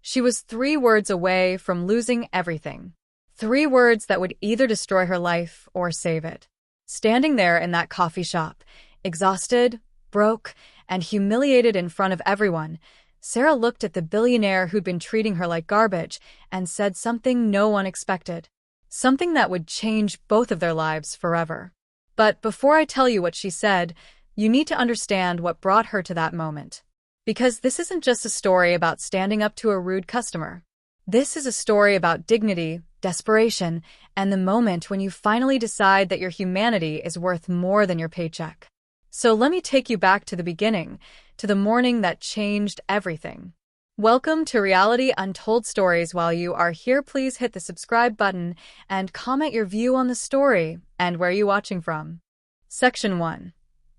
She was 3 words away from losing everything. 3 words that would either destroy her life or save it. Standing there in that coffee shop, exhausted, broke, and humiliated in front of everyone, Sarah looked at the billionaire who'd been treating her like garbage and said something no one expected. Something that would change both of their lives forever. But before I tell you what she said, you need to understand what brought her to that moment. Because this isn't just a story about standing up to a rude customer. This is a story about dignity, desperation, and the moment when you finally decide that your humanity is worth more than your paycheck. So let me take you back to the beginning, to the morning that changed everything. Welcome to Reality Untold Stories. While you are here, please hit the subscribe button and comment your view on the story and where you're watching from. Section 1.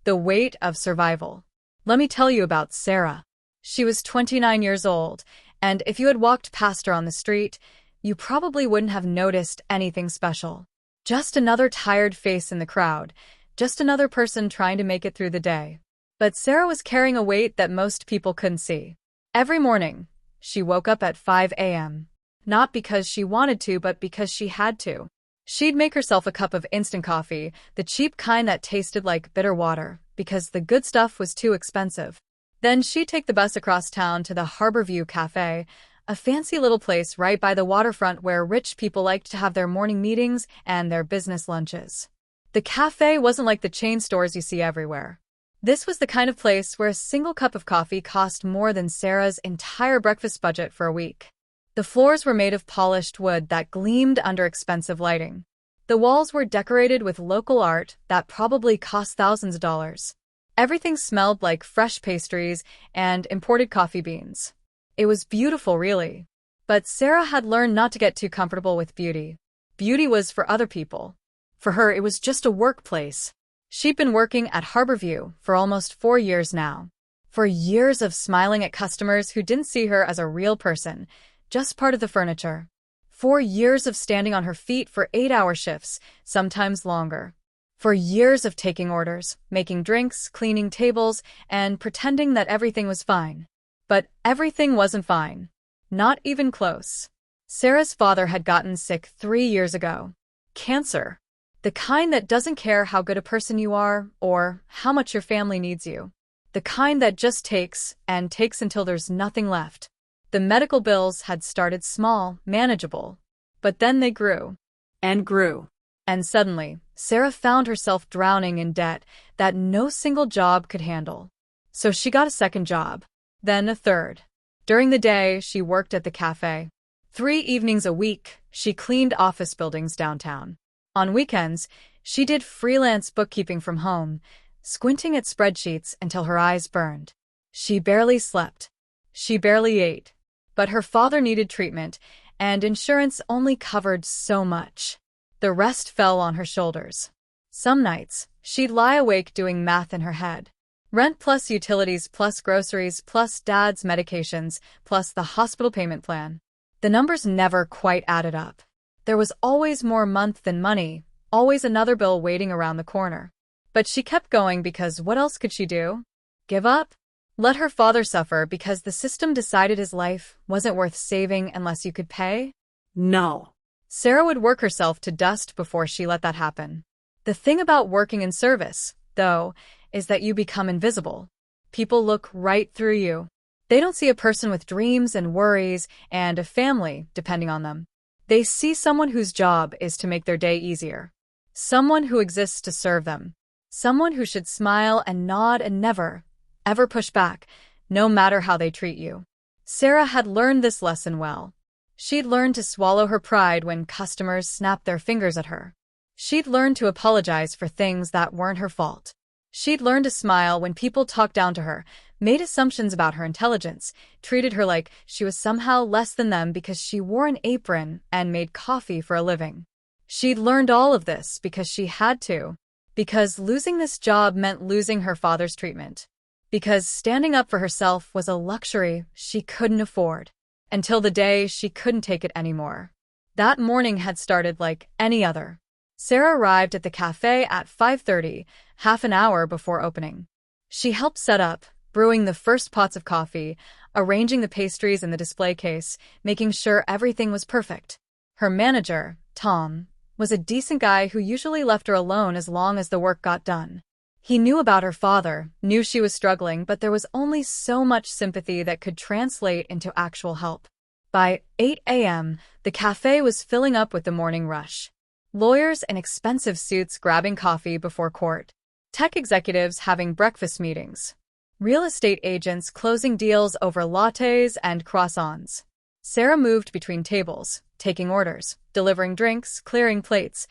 The Weight of Survival. Let me tell you about Sarah. She was 29 years old, and if you had walked past her on the street, you probably wouldn't have noticed anything special. Just another tired face in the crowd, just another person trying to make it through the day. But Sarah was carrying a weight that most people couldn't see. Every morning, she woke up at 5 a.m. Not because she wanted to, but because she had to. She'd make herself a cup of instant coffee, the cheap kind that tasted like bitter water, because the good stuff was too expensive. Then she'd take the bus across town to the Harborview Cafe, a fancy little place right by the waterfront where rich people liked to have their morning meetings and their business lunches. The cafe wasn't like the chain stores you see everywhere. This was the kind of place where a single cup of coffee cost more than Sarah's entire breakfast budget for a week. The floors were made of polished wood that gleamed under expensive lighting. The walls were decorated with local art that probably cost thousands of dollars. Everything smelled like fresh pastries and imported coffee beans. It was beautiful, really. But Sarah had learned not to get too comfortable with beauty. Beauty was for other people. For her, it was just a workplace. She'd been working at Harborview for almost 4 years now. 4 years of smiling at customers who didn't see her as a real person, just part of the furniture. 4 years of standing on her feet for 8-hour shifts, sometimes longer. 4 years of taking orders, making drinks, cleaning tables, and pretending that everything was fine. But everything wasn't fine. Not even close. Sarah's father had gotten sick 3 years ago. Cancer. The kind that doesn't care how good a person you are or how much your family needs you. The kind that just takes and takes until there's nothing left. The medical bills had started small, manageable. But then they grew. And grew. And suddenly, Sarah found herself drowning in debt that no single job could handle. So she got a second job. Then a third. During the day, she worked at the cafe. 3 evenings a week, she cleaned office buildings downtown. On weekends, she did freelance bookkeeping from home, squinting at spreadsheets until her eyes burned. She barely slept. She barely ate. But her father needed treatment, and insurance only covered so much. The rest fell on her shoulders. Some nights, she'd lie awake doing math in her head. Rent plus utilities plus groceries plus dad's medications plus the hospital payment plan. The numbers never quite added up. There was always more month than money, always another bill waiting around the corner. But she kept going because what else could she do? Give up? Let her father suffer because the system decided his life wasn't worth saving unless you could pay? No. Sarah would work herself to dust before she let that happen. The thing about working in service, though, is that you become invisible. People look right through you. They don't see a person with dreams and worries and a family depending on them. They see someone whose job is to make their day easier. Someone who exists to serve them. Someone who should smile and nod and never, ever push back, no matter how they treat you. Sarah had learned this lesson well. She'd learned to swallow her pride when customers snapped their fingers at her. She'd learned to apologize for things that weren't her fault. She'd learned to smile when people talked down to her, made assumptions about her intelligence, treated her like she was somehow less than them because she wore an apron and made coffee for a living. She'd learned all of this because she had to. Because losing this job meant losing her father's treatment. Because standing up for herself was a luxury she couldn't afford. Until the day she couldn't take it anymore. That morning had started like any other. Sarah arrived at the cafe at 5:30, half an hour before opening. She helped set up, brewing the first pots of coffee, arranging the pastries in the display case, making sure everything was perfect. Her manager, Tom, was a decent guy who usually left her alone as long as the work got done. He knew about her father, knew she was struggling, but there was only so much sympathy that could translate into actual help. By 8 a.m., the cafe was filling up with the morning rush. Lawyers in expensive suits grabbing coffee before court. Tech executives having breakfast meetings. Real estate agents closing deals over lattes and croissants. Sarah moved between tables, taking orders, delivering drinks, clearing plates,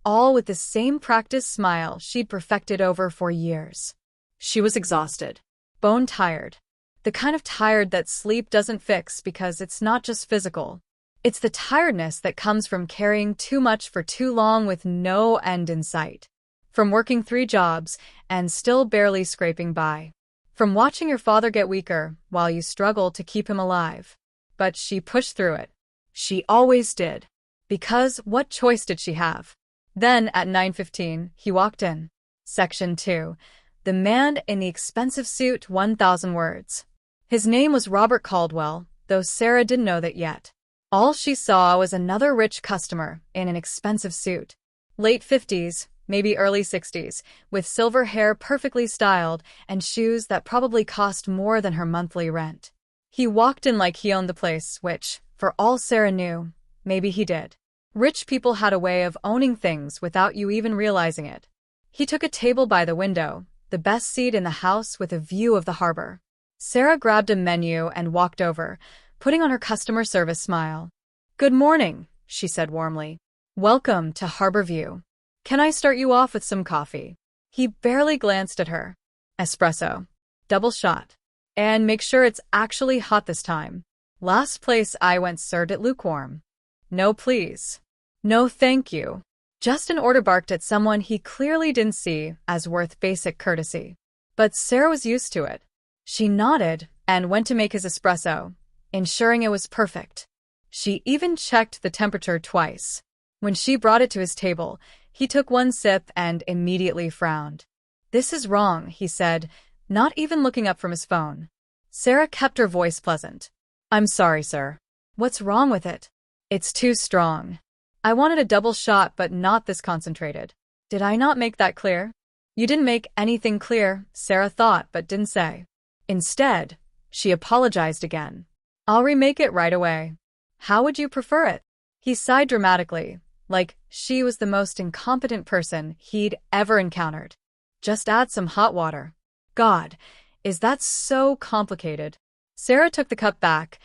all with the same practiced smile she'd perfected over for years. She was exhausted, bone-tired. The kind of tired that sleep doesn't fix because it's not just physical. It's the tiredness that comes from carrying too much for too long with no end in sight. From working 3 jobs and still barely scraping by. From watching your father get weaker while you struggle to keep him alive. But she pushed through it. She always did. Because what choice did she have? Then, at 9:15, he walked in. Section 2. The man in the expensive suit, 1,000 words. His name was Robert Caldwell, though Sarah didn't know that yet. All she saw was another rich customer in an expensive suit. Late 50s, maybe early 60s, with silver hair perfectly styled and shoes that probably cost more than her monthly rent. He walked in like he owned the place, which, for all Sarah knew, maybe he did. Rich people had a way of owning things without you even realizing it. He took a table by the window, the best seat in the house with a view of the harbor. Sarah grabbed a menu and walked over, putting on her customer service smile. "Good morning," she said warmly. "Welcome to Harborview. Can I start you off with some coffee?" He barely glanced at her. "Espresso. Double shot. And make sure it's actually hot this time. Last place I went served it lukewarm." "No, please." "No, thank you." Just an order barked at someone he clearly didn't see as worth basic courtesy. But Sarah was used to it. She nodded and went to make his espresso, ensuring it was perfect. She even checked the temperature twice. When she brought it to his table, he took one sip and immediately frowned. "This is wrong," he said, not even looking up from his phone. Sarah kept her voice pleasant. "I'm sorry, sir." "What's wrong with it?" "It's too strong. I wanted a double shot but not this concentrated. Did I not make that clear?" "You didn't make anything clear," Sarah thought but didn't say. Instead, she apologized again. "I'll remake it right away." "How would you prefer it?" He sighed dramatically, like she was the most incompetent person he'd ever encountered. "Just add some hot water." God, is that so complicated? Sarah took the cup back,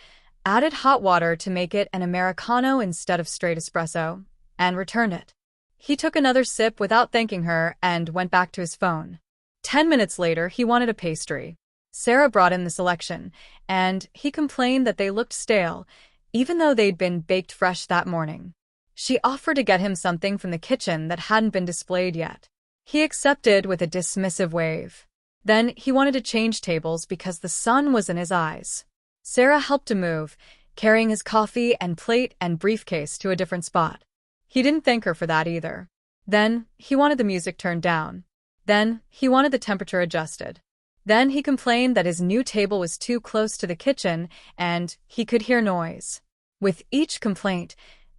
added hot water to make it an Americano instead of straight espresso, and returned it. He took another sip without thanking her and went back to his phone. 10 minutes later, he wanted a pastry. Sarah brought in the selection, and he complained that they looked stale, even though they'd been baked fresh that morning. She offered to get him something from the kitchen that hadn't been displayed yet. He accepted with a dismissive wave. Then he wanted to change tables because the sun was in his eyes. Sarah helped to move, carrying his coffee and plate and briefcase to a different spot. He didn't thank her for that either. Then he wanted the music turned down. Then he wanted the temperature adjusted. Then he complained that his new table was too close to the kitchen and he could hear noise. With each complaint,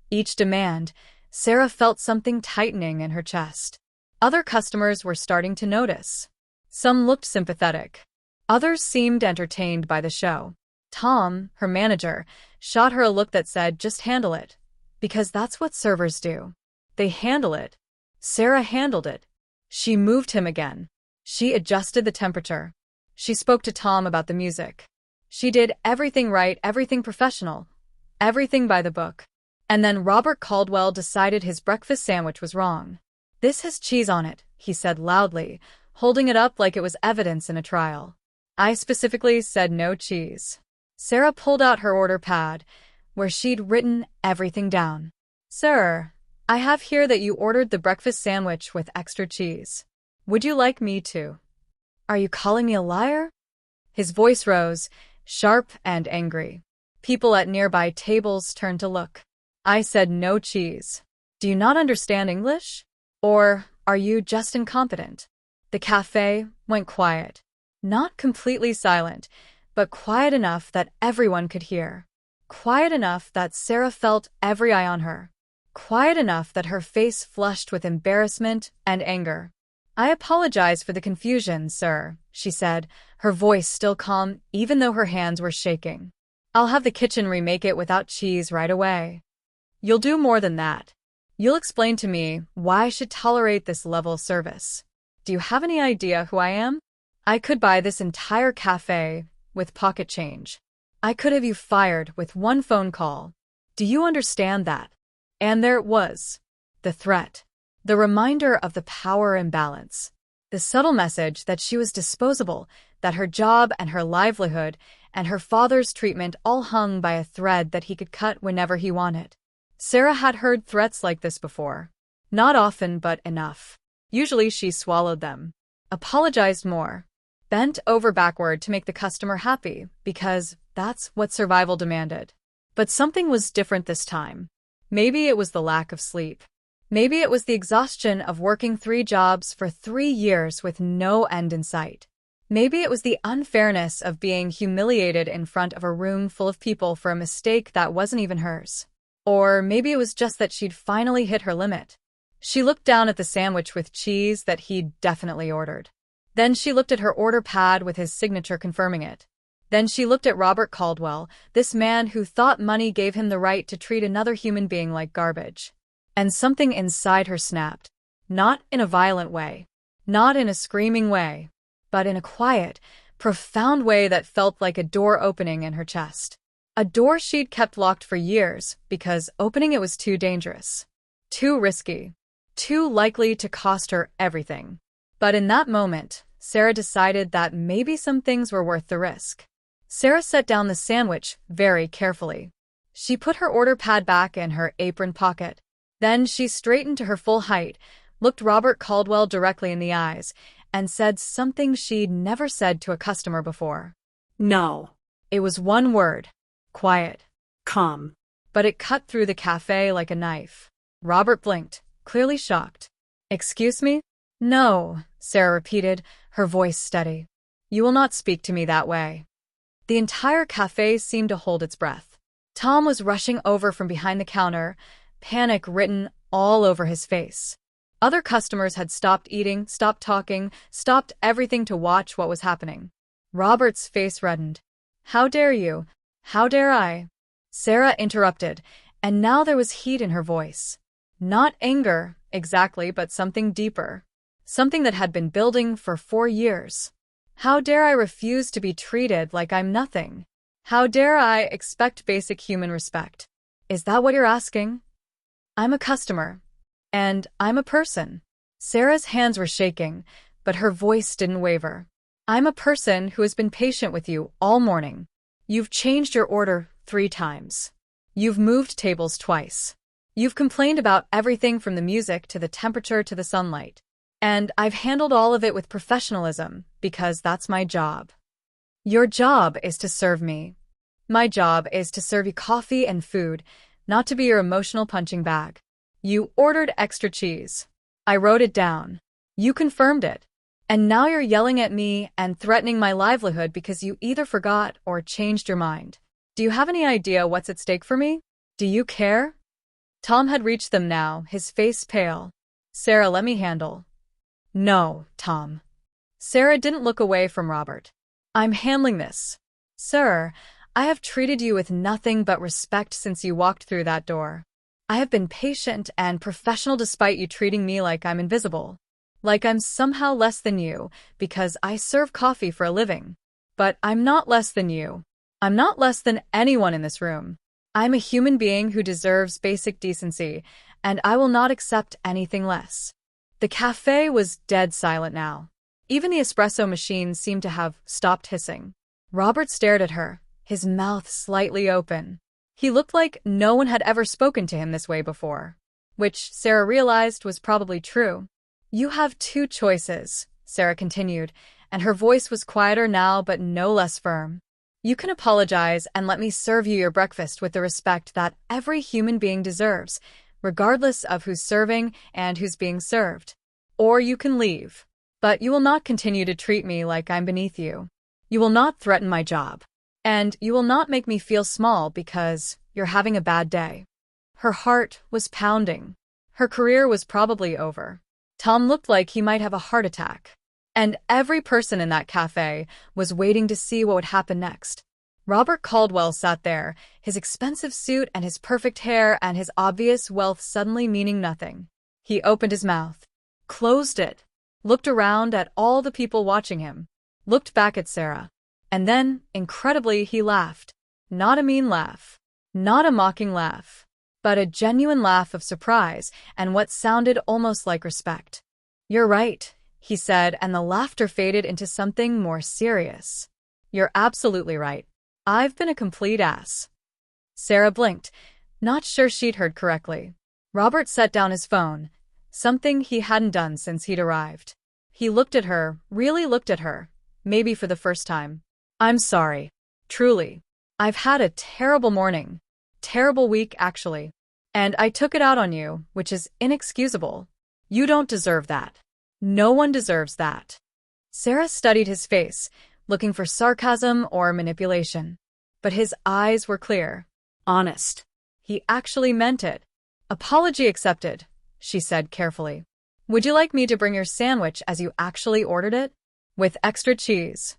each demand, Sarah felt something tightening in her chest. Other customers were starting to notice. Some looked sympathetic. Others seemed entertained by the show. Tom, her manager, shot her a look that said, "Just handle it." Because that's what servers do. They handle it. Sarah handled it. She moved him again. She adjusted the temperature. She spoke to Tom about the music. She did everything right, everything professional, everything by the book. And then Robert Caldwell decided his breakfast sandwich was wrong. "This has cheese on it," he said loudly, holding it up like it was evidence in a trial. "I specifically said no cheese." Sarah pulled out her order pad, where she'd written everything down. "Sir, I have here that you ordered the breakfast sandwich with extra cheese. Would you like me to?" "Are you calling me a liar?" His voice rose, sharp and angry. People at nearby tables turned to look. "I said no cheese. Do you not understand English? Or are you just incompetent?" The cafe went quiet. Not completely silent, but quiet enough that everyone could hear. Quiet enough that Sarah felt every eye on her. Quiet enough that her face flushed with embarrassment and anger. "I apologize for the confusion, sir," she said, her voice still calm even though her hands were shaking. "I'll have the kitchen remake it without cheese right away." "You'll do more than that. You'll explain to me why I should tolerate this level of service. Do you have any idea who I am? I could buy this entire cafe with pocket change. I could have you fired with one phone call. Do you understand that?" And there it was. The threat. The reminder of the power imbalance. The subtle message that she was disposable, that her job and her livelihood and her father's treatment all hung by a thread that he could cut whenever he wanted. Sarah had heard threats like this before. Not often, but enough. Usually she swallowed them. Apologized more. Bent over backward to make the customer happy, because that's what survival demanded. But something was different this time. Maybe it was the lack of sleep. Maybe it was the exhaustion of working 3 jobs for 3 years with no end in sight. Maybe it was the unfairness of being humiliated in front of a room full of people for a mistake that wasn't even hers. Or maybe it was just that she'd finally hit her limit. She looked down at the sandwich with cheese that he'd definitely ordered. Then she looked at her order pad with his signature confirming it. Then she looked at Robert Caldwell, this man who thought money gave him the right to treat another human being like garbage. And something inside her snapped. Not in a violent way. Not in a screaming way. But in a quiet, profound way that felt like a door opening in her chest. A door she'd kept locked for years because opening it was too dangerous. Too risky. Too likely to cost her everything. But in that moment, Sarah decided that maybe some things were worth the risk. Sarah set down the sandwich very carefully. She put her order pad back in her apron pocket. Then she straightened to her full height, looked Robert Caldwell directly in the eyes, and said something she'd never said to a customer before. "No." It was one word. Quiet. "Come." But it cut through the cafe like a knife. Robert blinked, clearly shocked. "Excuse me?" "No," Sarah repeated, her voice steady. "You will not speak to me that way." The entire cafe seemed to hold its breath. Tom was rushing over from behind the counter, panic written all over his face. Other customers had stopped eating, stopped talking, stopped everything to watch what was happening. Robert's face reddened. "How dare you? How dare I?" Sarah interrupted, and now there was heat in her voice. Not anger, exactly, but something deeper. Something that had been building for 4 years. "How dare I refuse to be treated like I'm nothing? How dare I expect basic human respect? Is that what you're asking? I'm a customer. And I'm a person." Sarah's hands were shaking, but her voice didn't waver. "I'm a person who has been patient with you all morning. You've changed your order 3 times. You've moved tables twice. You've complained about everything from the music to the temperature to the sunlight. And I've handled all of it with professionalism, because that's my job. Your job is to serve me. My job is to serve you coffee and food, not to be your emotional punching bag. You ordered extra cheese. I wrote it down. You confirmed it. And now you're yelling at me and threatening my livelihood because you either forgot or changed your mind. Do you have any idea what's at stake for me? Do you care?" Tom had reached them now, his face pale. "Sarah, let me handle." "No, Tom." Sarah didn't look away from Robert. "I'm handling this. Sir, I have treated you with nothing but respect since you walked through that door. I have been patient and professional despite you treating me like I'm invisible. Like I'm somehow less than you because I serve coffee for a living. But I'm not less than you. I'm not less than anyone in this room. I'm a human being who deserves basic decency, and I will not accept anything less." The cafe was dead silent now. Even the espresso machine seemed to have stopped hissing. Robert stared at her, his mouth slightly open. He looked like no one had ever spoken to him this way before, which Sarah realized was probably true. "You have 2 choices," Sarah continued, and her voice was quieter now but no less firm. "You can apologize and let me serve you your breakfast with the respect that every human being deserves, regardless of who's serving and who's being served. Or you can leave. But you will not continue to treat me like I'm beneath you. You will not threaten my job. And you will not make me feel small because you're having a bad day. Her heart was pounding. Her career was probably over. Tom looked like he might have a heart attack. And every person in that cafe was waiting to see what would happen next. Robert Caldwell sat there, his expensive suit and his perfect hair and his obvious wealth suddenly meaning nothing. He opened his mouth, closed it, looked around at all the people watching him, looked back at Sarah, and then, incredibly, he laughed. Not a mean laugh, not a mocking laugh, but a genuine laugh of surprise and what sounded almost like respect. "You're right," he said, and the laughter faded into something more serious. "You're absolutely right. I've been a complete ass." Sarah blinked, not sure she'd heard correctly. Robert set down his phone, something he hadn't done since he'd arrived. He looked at her, really looked at her, maybe for the first time. "I'm sorry. Truly. I've had a terrible morning. Terrible week, actually. And I took it out on you, which is inexcusable. You don't deserve that. No one deserves that." Sarah studied his face, looking for sarcasm or manipulation. But his eyes were clear. Honest. He actually meant it. "Apology accepted," she said carefully. "Would you like me to bring your sandwich as you actually ordered it? With extra cheese?"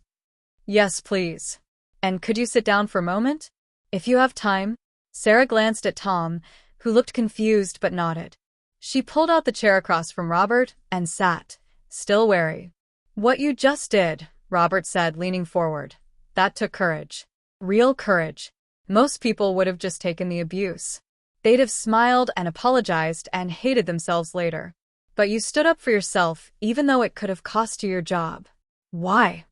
"Yes, please. And could you sit down for a moment? If you have time." Sarah glanced at Tom, who looked confused but nodded. She pulled out the chair across from Robert and sat, still wary. "What you just did," Robert said, leaning forward. "That took courage. Real courage. Most people would have just taken the abuse. They'd have smiled and apologized and hated themselves later. But you stood up for yourself, even though it could have cost you your job. Why?"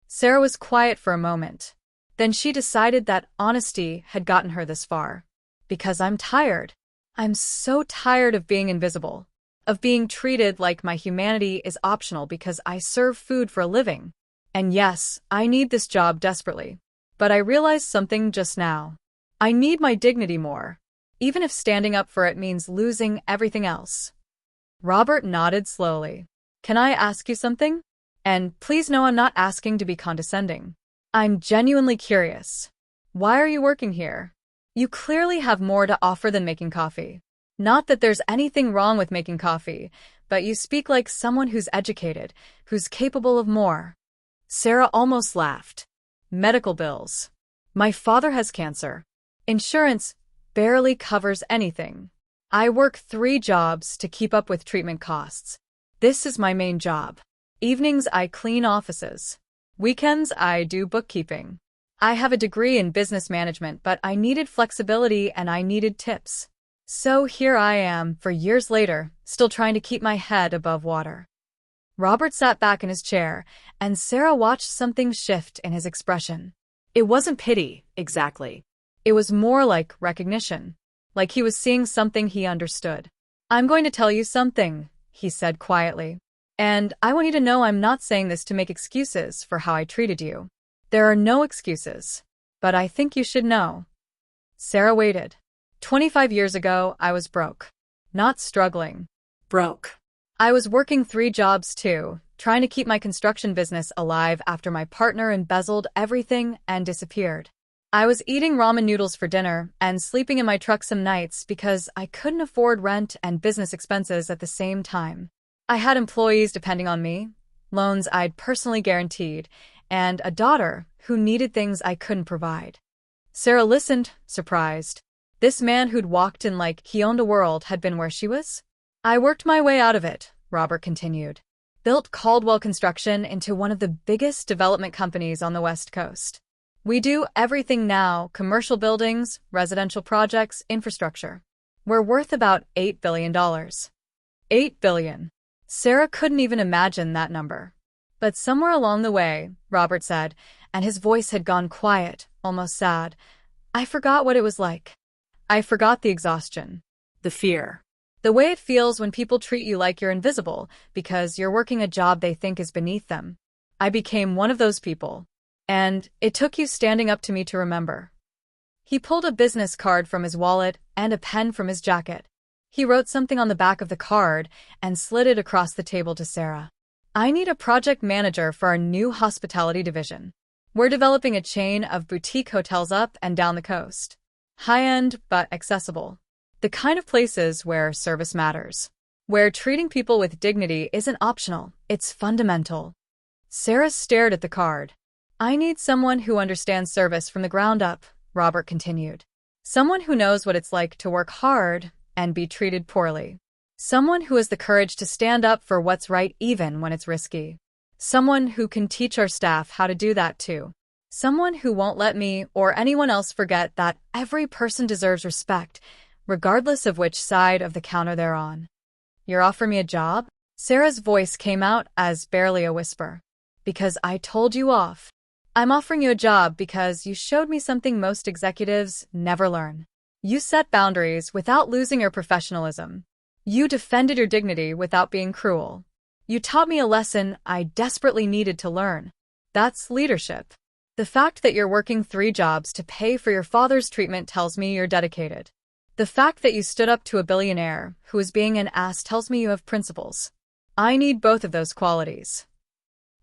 Sarah was quiet for a moment. Then she decided that honesty had gotten her this far. "Because I'm tired. I'm so tired of being invisible. Of being treated like my humanity is optional because I serve food for a living. And yes, I need this job desperately. But I realized something just now. I need my dignity more, even if standing up for it means losing everything else." Robert nodded slowly. "Can I ask you something? And please know I'm not asking to be condescending. I'm genuinely curious. Why are you working here? You clearly have more to offer than making coffee. Not that there's anything wrong with making coffee, but you speak like someone who's educated, who's capable of more." Sarah almost laughed. "Medical bills. My father has cancer. Insurance barely covers anything. I work 3 jobs to keep up with treatment costs. This is my main job. Evenings I clean offices. Weekends I do bookkeeping. I have a degree in business management, but I needed flexibility and I needed tips. So here I am, for years later, still trying to keep my head above water." Robert sat back in his chair, and Sarah watched something shift in his expression. It wasn't pity, exactly. It was more like recognition, like he was seeing something he understood. "I'm going to tell you something," he said quietly. "And I want you to know I'm not saying this to make excuses for how I treated you. There are no excuses. But I think you should know." Sarah waited. 25 years ago, I was broke. Not struggling. Broke. I was working 3 jobs too, trying to keep my construction business alive after my partner embezzled everything and disappeared. I was eating ramen noodles for dinner and sleeping in my truck some nights because I couldn't afford rent and business expenses at the same time. I had employees depending on me, loans I'd personally guaranteed, and a daughter who needed things I couldn't provide. Sarah listened, surprised. This man who'd walked in like he owned a world had been where she was? "I worked my way out of it," Robert continued. "Built Caldwell Construction into one of the biggest development companies on the West Coast. We do everything now: commercial buildings, residential projects, infrastructure. We're worth about $8 billion. $8 billion. Sarah couldn't even imagine that number. But somewhere along the way, Robert said, and his voice had gone quiet, almost sad, "I forgot what it was like. I forgot the exhaustion, the fear. The way it feels when people treat you like you're invisible because you're working a job they think is beneath them. I became one of those people. And it took you standing up to me to remember." He pulled a business card from his wallet and a pen from his jacket. He wrote something on the back of the card and slid it across the table to Sarah. "I need a project manager for our new hospitality division. We're developing a chain of boutique hotels up and down the coast. High-end, but accessible. The kind of places where service matters. Where treating people with dignity isn't optional, it's fundamental. Sarah stared at the card. I need someone who understands service from the ground up, Robert continued. Someone who knows what it's like to work hard and be treated poorly. Someone who has the courage to stand up for what's right even when it's risky. Someone who can teach our staff how to do that too. Someone who won't let me or anyone else forget that every person deserves respect, regardless of which side of the counter they're on. You're offering me a job? Sarah's voice came out as barely a whisper. Because I told you off. I'm offering you a job because you showed me something most executives never learn. You set boundaries without losing your professionalism. You defended your dignity without being cruel. You taught me a lesson I desperately needed to learn. That's leadership. The fact that you're working 3 jobs to pay for your father's treatment tells me you're dedicated. The fact that you stood up to a billionaire who was being an ass tells me you have principles. I need both of those qualities.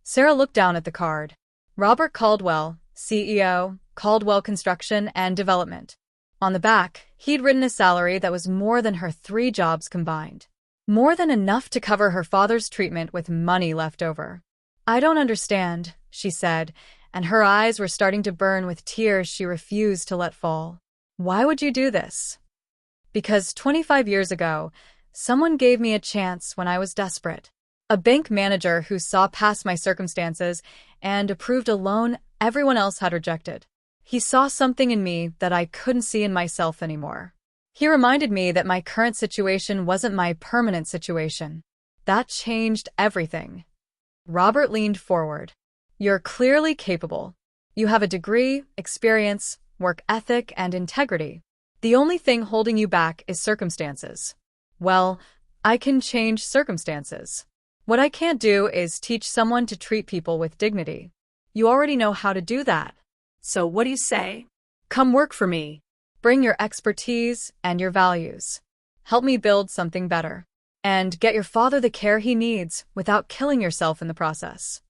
Sarah looked down at the card. Robert Caldwell, CEO, Caldwell Construction and Development. On the back, he'd written a salary that was more than her 3 jobs combined. More than enough to cover her father's treatment with money left over. I don't understand, she said, and her eyes were starting to burn with tears she refused to let fall. Why would you do this? Because 25 years ago, someone gave me a chance when I was desperate. A bank manager who saw past my circumstances and approved a loan everyone else had rejected. He saw something in me that I couldn't see in myself anymore. He reminded me that my current situation wasn't my permanent situation. That changed everything. Robert leaned forward. You're clearly capable. You have a degree, experience, work ethic, and integrity. The only thing holding you back is circumstances. Well, I can change circumstances. What I can't do is teach someone to treat people with dignity. You already know how to do that. So what do you say? Come work for me. Bring your expertise and your values. Help me build something better. And get your father the care he needs without killing yourself in the process.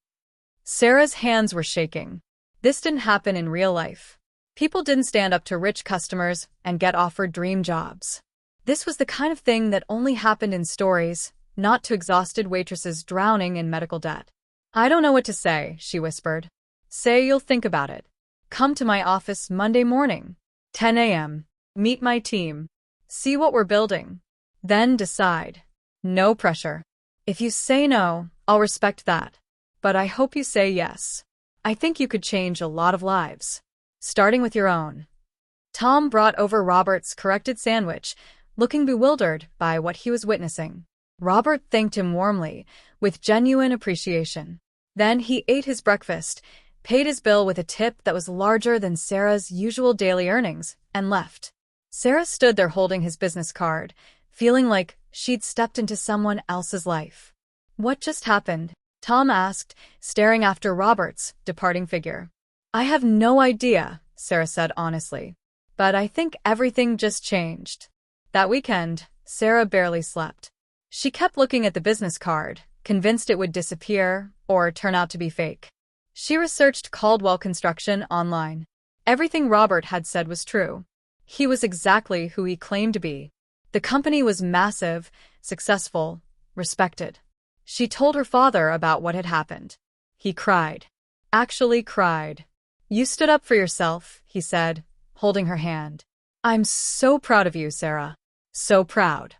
Sarah's hands were shaking. This didn't happen in real life. People didn't stand up to rich customers and get offered dream jobs. This was the kind of thing that only happened in stories, not to exhausted waitresses drowning in medical debt. I don't know what to say, she whispered. Say you'll think about it. Come to my office Monday morning. 10 a.m. Meet my team. See what we're building. Then decide. No pressure. If you say no, I'll respect that. But I hope you say yes. I think you could change a lot of lives. Starting with your own. Tom brought over Robert's corrected sandwich, looking bewildered by what he was witnessing. Robert thanked him warmly, with genuine appreciation. Then he ate his breakfast, paid his bill with a tip that was larger than Sarah's usual daily earnings, and left. Sarah stood there holding his business card, feeling like she'd stepped into someone else's life. What just happened? Tom asked, staring after Robert's departing figure. I have no idea, Sarah said honestly. But I think everything just changed. That weekend, Sarah barely slept. She kept looking at the business card, convinced it would disappear or turn out to be fake. She researched Caldwell Construction online. Everything Robert had said was true. He was exactly who he claimed to be. The company was massive, successful, respected. She told her father about what had happened. He cried. Actually cried. You stood up for yourself, he said, holding her hand. I'm so proud of you, Sarah. So proud.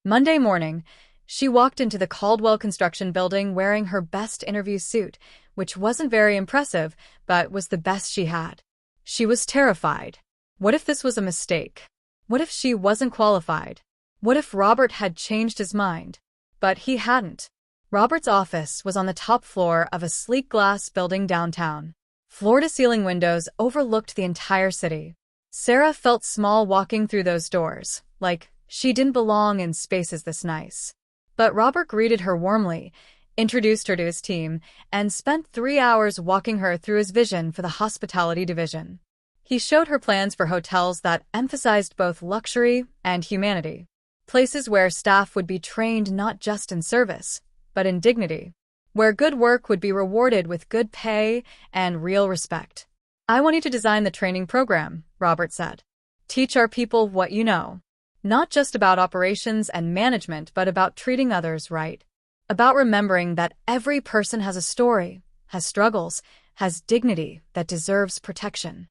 Monday morning, she walked into the Caldwell Construction building wearing her best interview suit, which wasn't very impressive, but was the best she had. She was terrified. What if this was a mistake? What if she wasn't qualified? What if Robert had changed his mind? But he hadn't. Robert's office was on the top floor of a sleek glass building downtown. Floor-to-ceiling windows overlooked the entire city. Sarah felt small walking through those doors, like she didn't belong in spaces this nice. But Robert greeted her warmly, introduced her to his team, and spent 3 hours walking her through his vision for the hospitality division. He showed her plans for hotels that emphasized both luxury and humanity. Places where staff would be trained not just in service, but in dignity. where good work would be rewarded with good pay and real respect. "I want you to design the training program," Robert said. "Teach our people what you know. Not just about operations and management, but about treating others right. About remembering that every person has a story, has struggles, has dignity that deserves protection."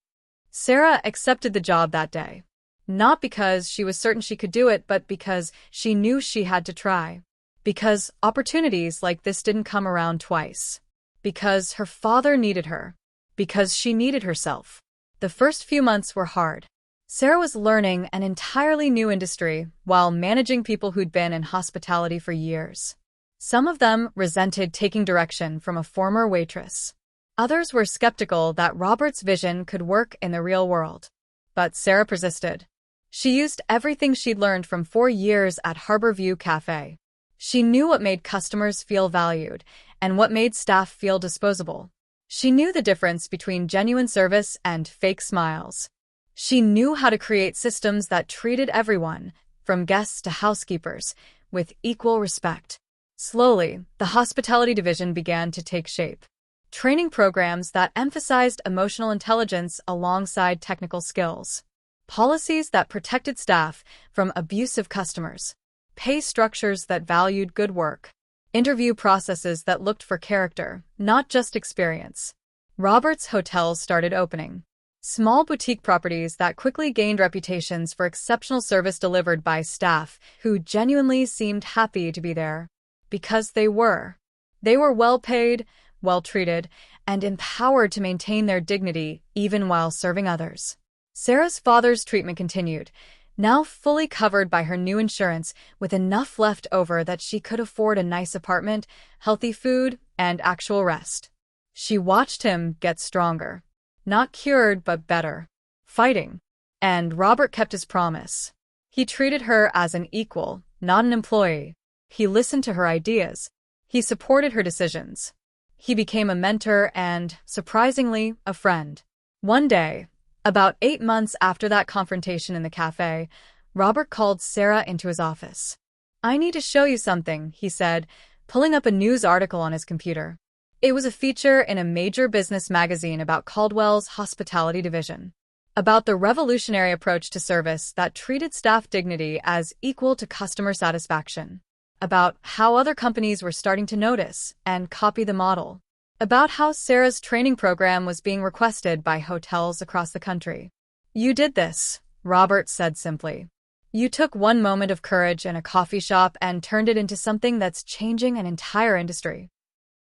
Sarah accepted the job that day. Not because she was certain she could do it, but because she knew she had to try. Because opportunities like this didn't come around twice. Because her father needed her. Because she needed herself. The first few months were hard. Sarah was learning an entirely new industry while managing people who'd been in hospitality for years. Some of them resented taking direction from a former waitress. Others were skeptical that Robert's vision could work in the real world. But Sarah persisted. She used everything she'd learned from 4 years at Harborview Cafe. She knew what made customers feel valued and what made staff feel disposable. She knew the difference between genuine service and fake smiles. She knew how to create systems that treated everyone, from guests to housekeepers, with equal respect. Slowly, the hospitality division began to take shape. Training programs that emphasized emotional intelligence alongside technical skills. Policies that protected staff from abusive customers. Pay structures that valued good work. Interview processes that looked for character, not just experience. Robert's hotels started opening. Small boutique properties that quickly gained reputations for exceptional service delivered by staff who genuinely seemed happy to be there. Because they were. They were well paid, well treated, and empowered to maintain their dignity even while serving others. Sarah's father's treatment continued, now fully covered by her new insurance, with enough left over that she could afford a nice apartment, healthy food, and actual rest. She watched him get stronger. Not cured, but better. Fighting. And Robert kept his promise. He treated her as an equal, not an employee. He listened to her ideas. He supported her decisions. He became a mentor and, surprisingly, a friend. One day, about 8 months after that confrontation in the cafe, Robert called Sarah into his office. "I need to show you something," he said, pulling up a news article on his computer. It was a feature in a major business magazine about Caldwell's hospitality division. About the revolutionary approach to service that treated staff dignity as equal to customer satisfaction. About how other companies were starting to notice and copy the model. About how Sarah's training program was being requested by hotels across the country. "You did this," Robert said simply. "You took one moment of courage in a coffee shop and turned it into something that's changing an entire industry."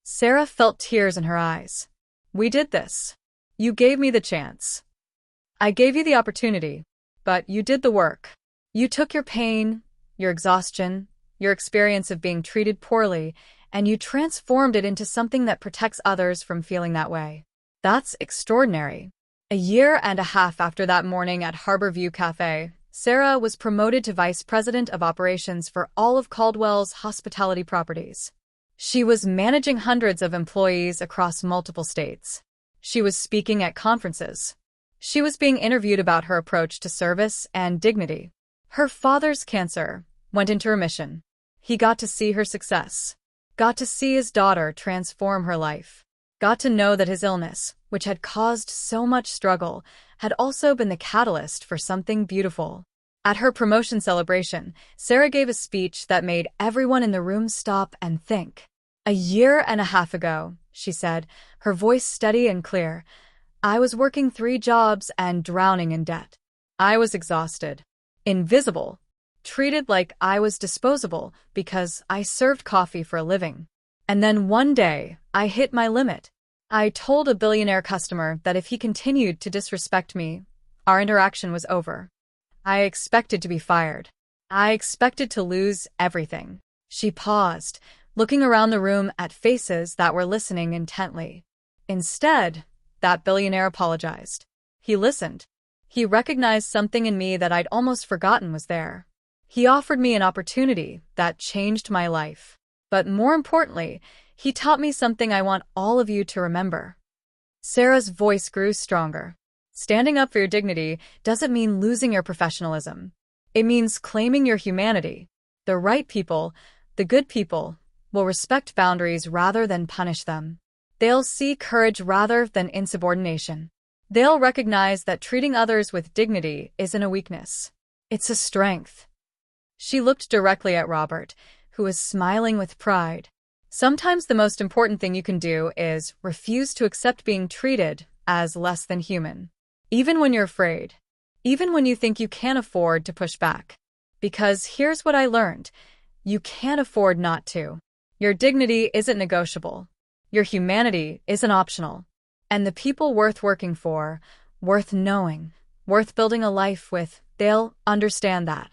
Sarah felt tears in her eyes. "We did this. You gave me the chance. I gave you the opportunity, but you did the work. You took your pain, your exhaustion, your experience of being treated poorly, and you transformed it into something that protects others from feeling that way. That's extraordinary." A year and a half after that morning at Harborview Cafe, Sarah was promoted to Vice President of Operations for all of Caldwell's hospitality properties. She was managing hundreds of employees across multiple states. She was speaking at conferences. She was being interviewed about her approach to service and dignity. Her father's cancer went into remission. He got to see her success. Got to see his daughter transform her life. Got to know that his illness, which had caused so much struggle, had also been the catalyst for something beautiful. At her promotion celebration, Sarah gave a speech that made everyone in the room stop and think. "A year and a half ago," she said, her voice steady and clear, "I was working 3 jobs and drowning in debt. I was exhausted, invisible, treated like I was disposable because I served coffee for a living. And then one day, I hit my limit. I told a billionaire customer that if he continued to disrespect me, our interaction was over. I expected to be fired. I expected to lose everything." She paused, looking around the room at faces that were listening intently. Instead, that billionaire apologized. He listened. He recognized something in me that I'd almost forgotten was there. He offered me an opportunity that changed my life. But more importantly, he taught me something I want all of you to remember. Sarah's voice grew stronger. Standing up for your dignity doesn't mean losing your professionalism. It means claiming your humanity. The right people, the good people, will respect boundaries rather than punish them. They'll see courage rather than insubordination. They'll recognize that treating others with dignity isn't a weakness. It's a strength. She looked directly at Robert, who was smiling with pride. Sometimes the most important thing you can do is refuse to accept being treated as less than human. Even when you're afraid. Even when you think you can't afford to push back. Because here's what I learned. You can't afford not to. Your dignity isn't negotiable. Your humanity isn't optional. And the people worth working for, worth knowing, worth building a life with, they'll understand that.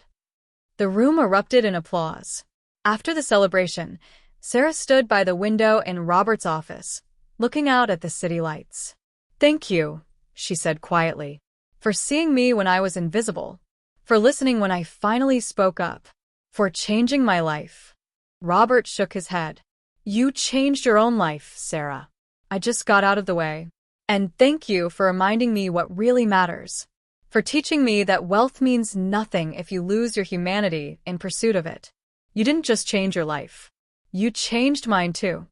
The room erupted in applause. After the celebration, Sarah stood by the window in Robert's office, looking out at the city lights. "Thank you," she said quietly, "for seeing me when I was invisible, for listening when I finally spoke up, for changing my life." Robert shook his head. "You changed your own life, Sarah. I just got out of the way. And thank you for reminding me what really matters. For teaching me that wealth means nothing if you lose your humanity in pursuit of it. You didn't just change your life. You changed mine too."